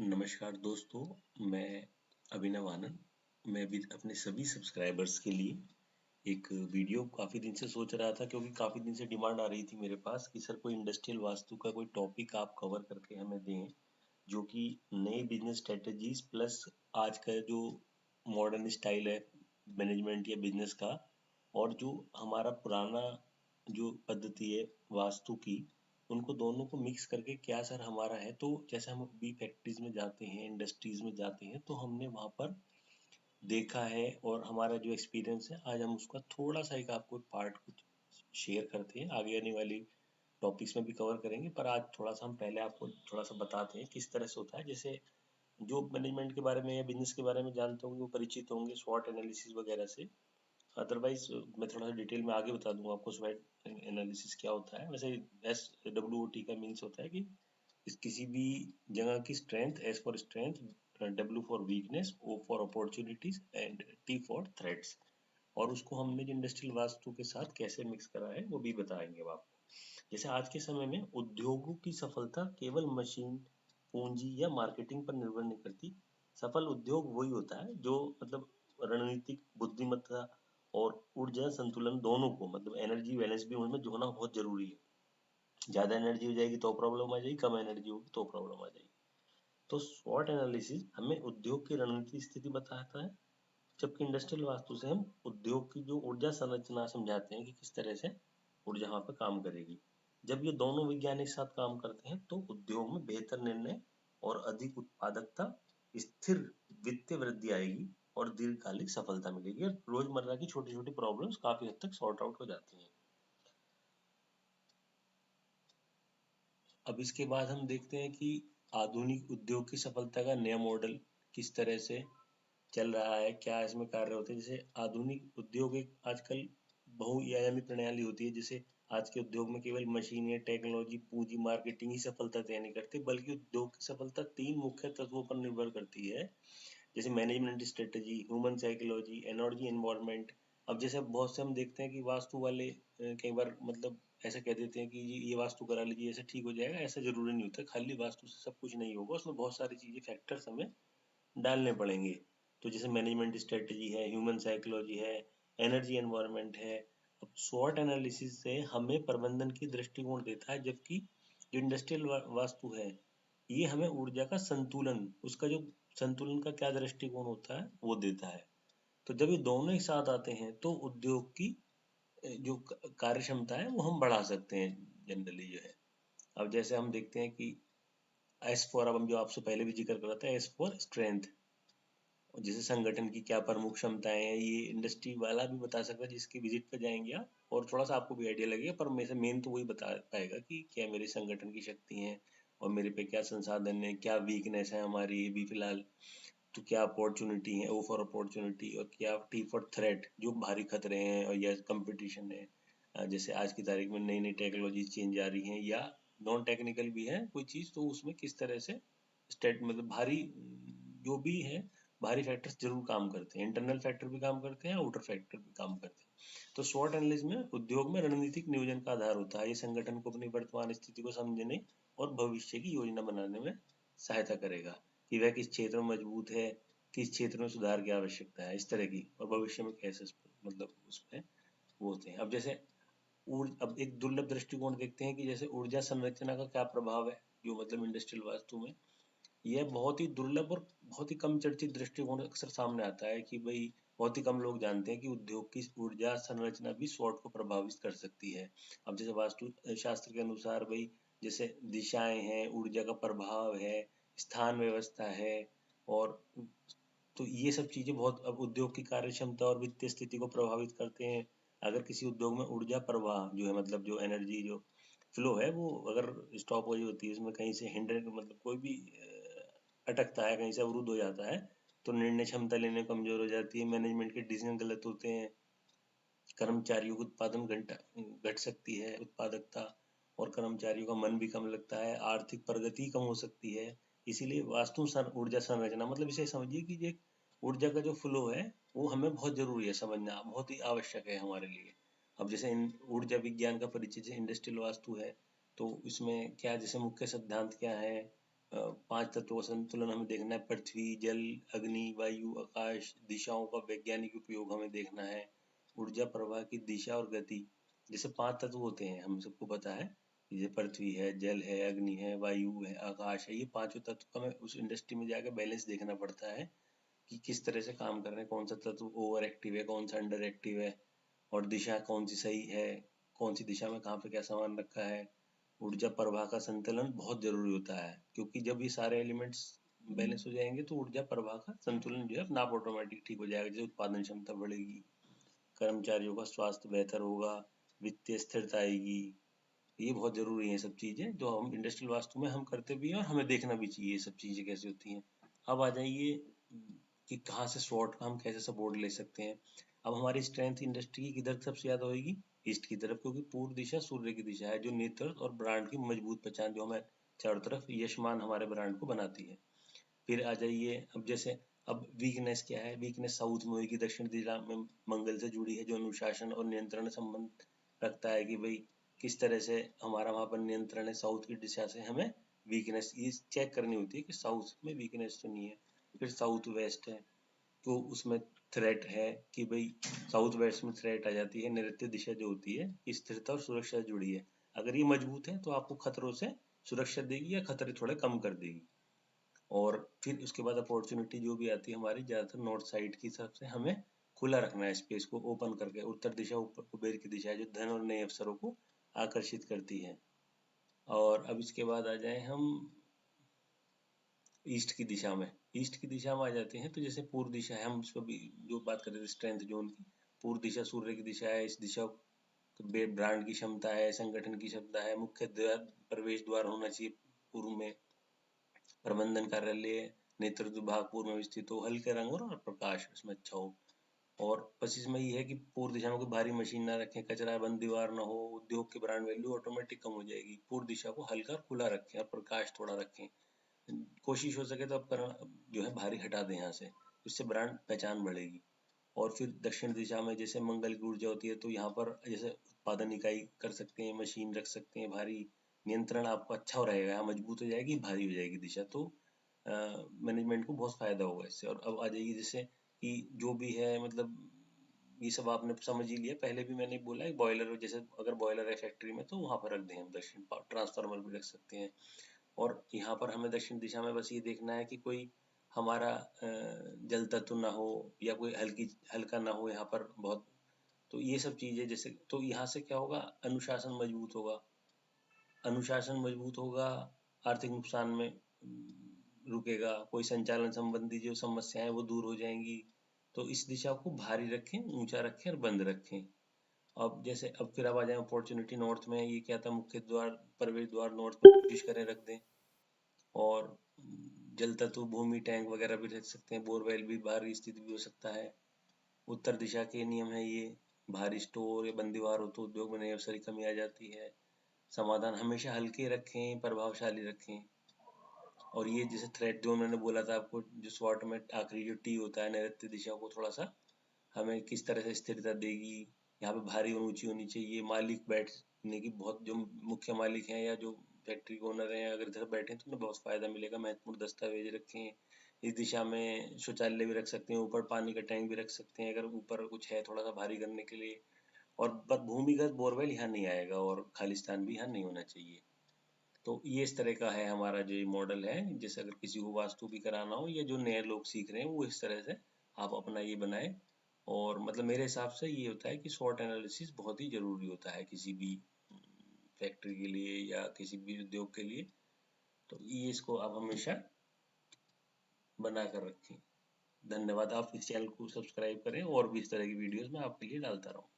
नमस्कार दोस्तों, मैं अभिनव आनंद। मैं भी अपने सभी सब्सक्राइबर्स के लिए एक वीडियो काफ़ी दिन से सोच रहा था, क्योंकि काफ़ी दिन से डिमांड आ रही थी मेरे पास कि सर कोई इंडस्ट्रियल वास्तु का कोई टॉपिक आप कवर करके हमें दें, जो कि नए बिजनेस स्ट्रेटजीज प्लस आज का जो मॉडर्न स्टाइल है मैनेजमेंट या बिजनेस का, और जो हमारा पुराना जो पद्धति है वास्तु की, उनको दोनों को मिक्स करके क्या सर हमारा है। तो जैसे हम भी फैक्ट्रीज में जाते हैं, इंडस्ट्रीज में जाते हैं, तो हमने वहाँ पर देखा है और हमारा जो एक्सपीरियंस है, आज हम उसका थोड़ा सा एक आपको पार्ट कुछ शेयर करते हैं। आगे आने वाली टॉपिक्स में भी कवर करेंगे, पर आज थोड़ा सा हम पहले आपको थोड़ा सा बताते हैं किस तरह से होता है। जैसे जो मैनेजमेंट के बारे में या बिजनेस के बारे में जानते होंगे वो परिचित होंगे स्वॉट एनालिसिस वगैरह से। अदरवाइज मैं थोड़ा सा डिटेल में आगे बता दूंगा आपको स्वॉट एनालिसिस क्या होता है। वैसे SWOT का मीन्स होता है कि किसी भी जगह की strength, S for strength, W for weakness, O for opportunities and T for threats. और उसको हमने जो इंडस्ट्रियल वास्तु के साथ कैसे मिक्स करा है वो भी बताएंगे अब आपको। जैसे आज के समय में उद्योगों की सफलता केवल मशीन, पूंजी या मार्केटिंग पर निर्भर नहीं करती। सफल उद्योग वही होता है जो मतलब रणनीतिक बुद्धिमत्ता और ऊर्जा संतुलन दोनों को, मतलब एनर्जी बैलेंस भी उनमें होना बहुत जरूरी है। ज्यादा एनर्जी हो जाएगी तो प्रॉब्लम आ जाएगी, कम एनर्जी होगी तो प्रॉब्लम आ जाएगी। तो स्वॉट एनालिसिस हमें उद्योग की रणनीतिक स्थिति बताता है, जबकि इंडस्ट्रियल वास्तु से हम उद्योग की जो ऊर्जा संरचना समझाते हैं कि किस तरह से ऊर्जा वहां पर काम करेगी। जब ये दोनों विज्ञान एक साथ काम करते हैं तो उद्योग में बेहतर निर्णय और अधिक उत्पादकता, स्थिर वित्तीय वृद्धि आएगी और दीर्घकालिक सफलता मिलेगी, और रोजमर्रा की छोटी छोटी प्रॉब्लम्स काफी हद तक सॉर्ट आउट हो जाती हैं। अब इसके बाद हम देखते हैं कि आधुनिक उद्योग की सफलता का नया मॉडल किस तरह से चल रहा है, क्या इसमें कार्य होते हैं। जैसे आधुनिक उद्योग एक आजकल बहुआयामी प्रणाली होती है। जैसे आज के उद्योग में केवल मशीन या टेक्नोलॉजी, पूंजी, मार्केटिंग ही सफलता तय नहीं करते, बल्कि उद्योग की सफलता 3 मुख्य तत्वों पर निर्भर करती है। जैसे management strategy, human psychology, energy environment. अब जैसे बहुत से हम देखते हैं कि वास्तु वाले कई बार मतलब ऐसा कह देते हैं कि ये वास्तु करा लीजिए, ऐसा ठीक हो जाएगा। ऐसा जरूरी नहीं होता, खाली वास्तु से सब कुछ नहीं होगा, उसमें बहुत सारी चीजें, फैक्टर्स हमें डालने पड़ेंगे। तो जैसे मैनेजमेंट स्ट्रेटजी है, ह्यूमन साइकोलॉजी है, एनर्जी एनवायरनमेंट है। अब स्वॉट एनालिसिस से हमें प्रबंधन की दृष्टिकोण देता है, जबकि जो इंडस्ट्रियल वास्तु है ये हमें ऊर्जा का संतुलन, उसका जो संतुलन का क्या दृष्टिकोण होता है वो देता है। तो जब ये दोनों एक साथ आते हैं तो उद्योग की जो कार्य क्षमता है वो हम बढ़ा सकते हैं जनरली जो है। अब जैसे हम देखते हैं कि एस फॉर, अब हम जो आपसे पहले भी जिक्र कर रहा था, एस फॉर स्ट्रेंथ, जैसे संगठन की क्या प्रमुख क्षमताएं हैं, ये इंडस्ट्री वाला भी बता सकता है जिसकी विजिट पे जाएंगे आप, और थोड़ा सा आपको भी आइडिया लगेगा। पर में से मेन तो वही बता पाएगा कि क्या मेरे संगठन की शक्ति है और मेरे पे क्या संसाधन है, क्या वीकनेस है हमारी अभी फिलहाल, तो क्या अपॉर्चुनिटी है, ओ फॉर अपॉर्चुनिटी, और क्या टी फॉर थ्रेट, जो भारी खतरे हैं और या कंपटीशन है। जैसे आज की तारीख में नई नई टेक्नोलॉजी चेंज आ रही हैं, या नॉन टेक्निकल भी है कोई चीज़, तो उसमें किस तरह से स्टेट मतलब भारी जो भी है, भारी फैक्टर्स जरूर काम करते हैं। इंटरनल फैक्टर भी काम करते हैं, आउटर फैक्टर भी काम करते हैं। तो शॉर्ट एनालिसिस में उद्योग में रणनीतिक नियोजन का आधार होता है। ये संगठन को अपनी वर्तमान स्थिति को समझने और भविष्य की योजना बनाने में सहायता करेगा कि वह किस क्षेत्र में मजबूत है, किस क्षेत्र में सुधार की आवश्यकता है, इस तरह की, और भविष्य में कैसे मतलब उसमें वो होते हैं। अब जैसे अब एक दुर्लभ दृष्टिकोण देखते हैं कि जैसे ऊर्जा संरचना का क्या प्रभाव है, जो मतलब इंडस्ट्रियल वास्तु में यह बहुत ही दुर्लभ और बहुत ही कम चर्चित दृष्टिकोण अक्सर सामने आता है कि भाई बहुत ही कम लोग जानते हैं कि उद्योग की ऊर्जा संरचना भी स्वॉट को प्रभावित कर सकती है। अब जैसे वास्तु शास्त्र के अनुसार भाई जैसे दिशाएं हैं, ऊर्जा का प्रभाव है, स्थान व्यवस्था है, और तो ये सब चीजें बहुत अब उद्योग की कार्य क्षमता और वित्तीय स्थिति को प्रभावित करते हैं। अगर किसी उद्योग में ऊर्जा प्रवाह जो है, मतलब जो एनर्जी जो फ्लो है, वो अगर स्टॉप हो जाती है, उसमें कहीं से हिंड्रेड मतलब कोई भी अटकता है, कहीं से अवरुद्ध हो जाता है, तो निर्णय क्षमता लेने कमजोर हो जाती है, मैनेजमेंट के डिसीजन गलत होते हैं, कर्मचारियों की उत्पादन घट सकती है उत्पादकता, और कर्मचारियों का मन भी कम लगता है, आर्थिक प्रगति कम हो सकती है। इसीलिए ऊर्जा संरचना मतलब इसे समझिए कि ये ऊर्जा का जो फ्लो है वो हमें बहुत जरूरी है समझना, बहुत ही आवश्यक है हमारे लिए। अब जैसे ऊर्जा विज्ञान का परिचय, जैसे इंडस्ट्रियल वास्तु है, तो इसमें क्या जैसे मुख्य सिद्धांत क्या है, पांच तत्वों का संतुलन हमें देखना है। पृथ्वी, जल, अग्नि, वायु, आकाश, दिशाओं का वैज्ञानिक उपयोग हमें देखना है। ऊर्जा प्रवाह की दिशा और गति, जैसे पांच तत्व होते हैं हम सबको पता है, ये पृथ्वी है, जल है, अग्नि है, वायु है, आकाश है, ये पांचों तत्व का हमें उस इंडस्ट्री में जाकर बैलेंस देखना पड़ता है कि किस तरह से काम कर रहे हैं, कौन सा तत्व ओवर एक्टिव है, कौन सा अंडर एक्टिव है, और दिशा कौन सी सही है, कौन सी दिशा में कहाँ पे क्या सामान रखा है। ऊर्जा प्रवाह का संतुलन बहुत जरूरी होता है, क्योंकि जब ये सारे एलिमेंट्स बैलेंस हो जाएंगे तो ऊर्जा प्रवाह का संतुलन जो है अपना आप ऑटोमेटिक ठीक हो जाएगा, जैसे उत्पादन क्षमता बढ़ेगी, कर्मचारियों का स्वास्थ्य बेहतर होगा, वित्तीय स्थिरता आएगी। ये बहुत जरूरी है सब चीजें, जो हम इंडस्ट्रियल वास्तु में हम करते भी हैं और हमें देखना भी चाहिए ये सब चीजें कैसे होती हैं। अब आ जाइए कि कहाँ से स्वॉट का हम कैसे सपोर्ट ले सकते हैं। अब हमारी स्ट्रेंथ इंडस्ट्री की किधर सबसे ज्यादा होगी, ईस्ट की तरफ, क्योंकि पूर्व दिशा सूर्य की दिशा है, जो नेतृत्व और ब्रांड की मजबूत पहचान, जो हमें चारों तरफ यशमान हमारे ब्रांड को बनाती है। फिर आ जाइए, अब जैसे अब वीकनेस क्या है, वीकनेस साउथ में होगी, दक्षिण दिशा में मंगल से जुड़ी है, जो अनुशासन और नियंत्रण संबंध रखता है कि भाई किस तरह से हमारा वहाँ पर नियंत्रण है। साउथ की दिशा से हमें वीकनेस ये चेक करनी होती है कि साउथ में वीकनेस तो नहीं है। फिर साउथ वेस्ट है, तो उसमें थ्रेट है कि भाई साउथ वेस्ट में थ्रेट आ जाती है, नैऋत्य दिशा जो होती है स्थिरता और सुरक्षा से जुड़ी है। अगर ये मजबूत है तो आपको खतरों से सुरक्षा देगी या खतरे थोड़े कम कर देगी। और फिर उसके बाद अपॉर्चुनिटी जो भी आती है हमारी, ज़्यादातर नॉर्थ साइड की तरफ से हमें खुला रखना है, स्पेस को ओपन करके। उत्तर दिशा ऊपर कुबेर की दिशा है, जो धन और नए अवसरों को आकर्षित करती है। और अब इसके बाद आ जाए हम ईस्ट की दिशा में। ईस्ट की दिशा में आ जाते हैं तो जैसे पूर्व दिशा है, हम इस पर भी जो बात कर रहे थे स्ट्रेंथ जोन की, पूर्व दिशा सूर्य की दिशा है, इस दिशा ब्रांड की क्षमता है, संगठन की क्षमता है, मुख्य द्वार प्रवेश द्वार होना चाहिए पूर्व में, प्रबंधन कार्यालय नेतृत्व विभाग पूर्व में स्थित हो, हल्के रंग और प्रकाश उसमें अच्छा हो। और पच्चीस में ये है कि पूर्व दिशा में कोई भारी मशीन ना रखें, कचरा बंद दीवार ना हो, उद्योग की ब्रांड वैल्यू ऑटोमेटिक कम हो जाएगी। पूर्व दिशा को हल्का और खुला रखें और प्रकाश थोड़ा रखें। कोशिश हो सके तो अब जो है भारी हटा दें यहाँ से, उससे ब्रांड पहचान बढ़ेगी। और फिर दक्षिण दिशा में जैसे मंगल की ऊर्जा होती है, तो यहाँ पर जैसे उत्पादन इकाई कर सकते हैं, मशीन रख सकते हैं भारी, नियंत्रण आपको अच्छा हो रहेगा, यहाँ मजबूत हो जाएगी, भारी हो जाएगी दिशा, तो मैनेजमेंट को बहुत फायदा होगा इससे। और अब आ जाइए जैसे कि जो भी है, मतलब ये सब आपने समझ ही लिया, पहले भी मैंने बोला है बॉयलर, जैसे अगर बॉयलर है फैक्ट्री में तो वहाँ पर रख दें हम दक्षिण, ट्रांसफार्मर भी रख सकते हैं। और यहाँ पर हमें दक्षिण दिशा में बस ये देखना है कि कोई हमारा जल तत्व ना हो, या कोई हल्का ना हो यहाँ पर बहुत। तो ये सब चीजें जैसे, तो यहाँ से क्या होगा, अनुशासन मजबूत होगा। अनुशासन मजबूत होगा, आर्थिक नुकसान में रुकेगा, कोई संचालन संबंधी जो समस्याएं वो दूर हो जाएंगी। तो इस दिशा को भारी रखें, ऊंचा रखें और बंद रखें। अब जैसे अब फिर अब आ जाए अपॉर्चुनिटी नॉर्थ में, ये क्या था, मुख्य द्वार प्रवेश द्वार नॉर्थ में कोशिश करें रख दें। और जल तत्व भूमि टैंक वगैरह भी रख सकते हैं, बोरवेल भी बाहर स्थित भी हो सकता है। उत्तर दिशा के नियम है ये, भारी स्टोर या बंदीवार हो तो उद्योग में नए अवसर की कमी आ जाती है। समाधान हमेशा हल्के रखें, प्रभावशाली रखें। और ये जैसे थ्रेड जो मैंने बोला था आपको, जो स्वॉट में आखिरी जो टी होता है, नैऋत्य दिशा को थोड़ा सा हमें किस तरह से स्थिरता देगी, यहाँ पे भारी और ऊंची होनी चाहिए, मालिक बैठने की बहुत, जो मुख्य मालिक हैं या जो फैक्ट्री के ओनर हैं, अगर इधर बैठे तो उन्हें बहुत फायदा मिलेगा। महत्वपूर्ण दस्तावेज रखें। इस दिशा में शौचालय भी रख सकते हैं, ऊपर पानी का टैंक भी रख सकते हैं अगर ऊपर कुछ है थोड़ा सा भारी करने के लिए। और भूमिगत बोरवेल यहाँ नहीं आएगा, और खालिस्तान भी यहाँ नहीं होना चाहिए। तो ये इस तरह का है हमारा जो ये मॉडल है, जैसे अगर किसी को वास्तु भी कराना हो या जो नए लोग सीख रहे हैं, वो इस तरह से आप अपना ये बनाए। और मतलब मेरे हिसाब से ये होता है कि स्वॉट एनालिसिस बहुत ही जरूरी होता है किसी भी फैक्ट्री के लिए या किसी भी उद्योग के लिए। तो ये इसको आप हमेशा बना कर रखें। धन्यवाद। आप इस चैनल को सब्सक्राइब करें और भी इस तरह की वीडियोस मैं आपके लिए डालता रहूँ।